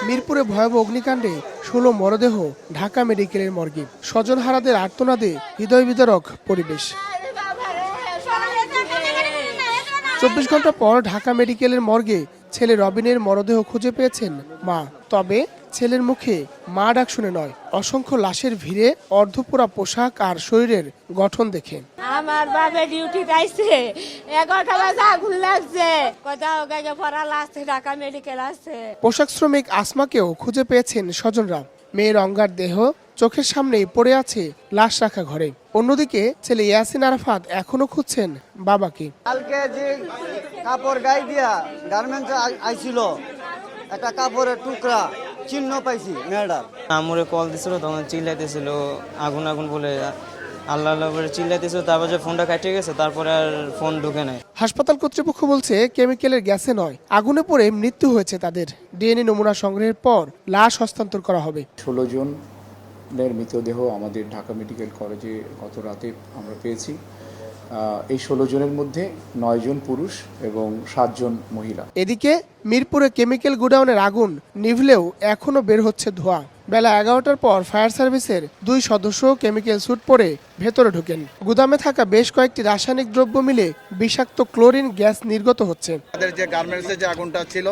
মিরপুরে ভয়াবহ অগ্নিকাণ্ডে ১৬ মরদেহ ঢাকা মেডিকেলের মর্গে। স্বজনহারাদের আর্তনাদে হৃদয় বিদারক পরিবেশ। ২৪ ঘন্টা পর ঢাকা মেডিকেলের মর্গে ছেলে রবিনের মরদেহ খুঁজে পেয়েছেন মা। তবে ছেলের মুখে মা ডাক শুনে নয়, অসংখ্য লাশের ভিড়ে অর্ধপোড়া পোশাক আর শরীরের গঠন দেখে। আমার বাবা ডিউটি যাইছে, 11টা বাজে আগুন লাগছে, কোথাও গায়ে পড়া লাগছে, ঢাকা মেডিকেল আছে। পোশাক শ্রমিক আসমাকেও খুঁজে পেয়েছেন স্বজনরা। মেয়ের অঙ্গার দেহ চোখের সামনেই পড়ে আছে লাশ রাখা ঘরে। অন্যদিকে ছেলে ইয়াসিন আরাফাত এখনো খুঁজছেন বাবাকে। কালকে যে কাপড় গায়ে দিয়া গার্মেন্টস আইছিল, একটা কাপড়ের টুকরা চিহ্ন পাইছি মেয়েটার। আমরে কল দিছিল, তখন চিল্লাইতেছিল আগুন আগুন বলে, আল্লাহ আল্লাহ বলে চিল্লাইতেছিল। তারপর যে ফোনটা কাটিয়ে গেছে, তারপরে আর ফোন ঢুকে নাই। হাসপাতাল কর্তৃপক্ষ বলছে কেমিক্যালের গ্যাসে নয়, আগুনে পড়ে মৃত্যু হয়েছে তাদের। ডিএনএ নমুনা সংগ্রহের পর লাশ হস্তান্তর করা হবে। 16 জনের মৃতদেহ আমাদের ঢাকা মেডিকেল কলেজে গত রাতে আমরা পেয়েছি। এই 16 জনের মধ্যে 9 জন পুরুষ এবং 7 জন মহিলা। এদিকে মিরপুরে কেমিক্যাল গোডাউনের আগুন নিভলেও এখনো বের হচ্ছে ধোঁয়া। বেলা 11টার পর ফায়ার সার্ভিসের 2 সদস্য কেমিক্যাল স্যুট পরে ভেতরে ঢোকেন। গুদামে থাকা বেশ কয়েকটি রাসায়নিক দ্রব্য মিলে বিষাক্ত ক্লোরিন গ্যাস নির্গত হচ্ছে। আমাদের যে গার্মেন্টসে যে আগুনটা ছিল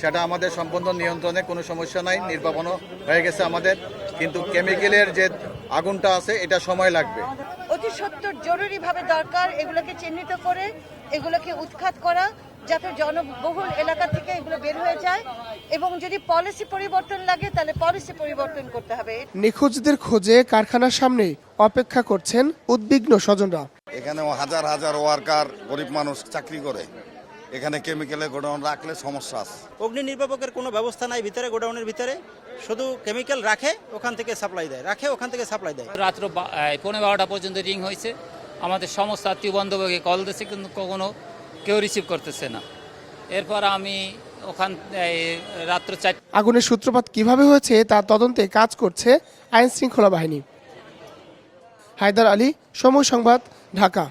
সেটা আমাদের সম্পূর্ণ নিয়ন্ত্রণে, কোনো সমস্যা নাই, নির্বাপনও হয়ে গেছে আমাদের। কিন্তু কেমিক্যালের যে আগুনটা আছে এটা সময় লাগবে। অতি সত্বর জরুরিভাবে দরকার এগুলোকে চিহ্নিত করে এগুলোকে উৎখাত করা, যাতে জনবহুল এলাকা থেকে এগুলো বের হয়ে যায়, এবং যদি পলিসি পরিবর্তন লাগে তাহলে পলিসি পরিবর্তন করতে হবে। নিখোঁজদের খোঁজে কারখানার সামনে অপেক্ষা করছেন উদ্বিগ্ন স্বজনরা। এখানে হাজার হাজার ওয়ার্কার, গরিব মানুষ চাকরি করে, এখানে কেমিক্যালের গোডাউন রাখলে সমস্যা আছে। অগ্নি নির্বাপকের কোনো ব্যবস্থা নাই ভিতরে, গোডাউনের ভিতরে শুধু কেমিক্যাল রাখে, ওখান থেকে সাপ্লাই দেয়, রাখে ওখান থেকে সাপ্লাই দেয়। রাত্র 12:15 পর্যন্ত রিং হয়েছে। আমাদের সমস্ত আত্মীয় বান্ধবকে কল দিয়েছে, কিন্তু কখনো কেউ রিসিভ করতেছে না। এরপর আমি ওখান রাত্র 4। আগুনের সূত্রপাত কিভাবে হয়েছে তা তদন্তে কাজ করছে আইন শৃঙ্খলা বাহিনী। হায়দার আলী, সময় সংবাদ, ঢাকা।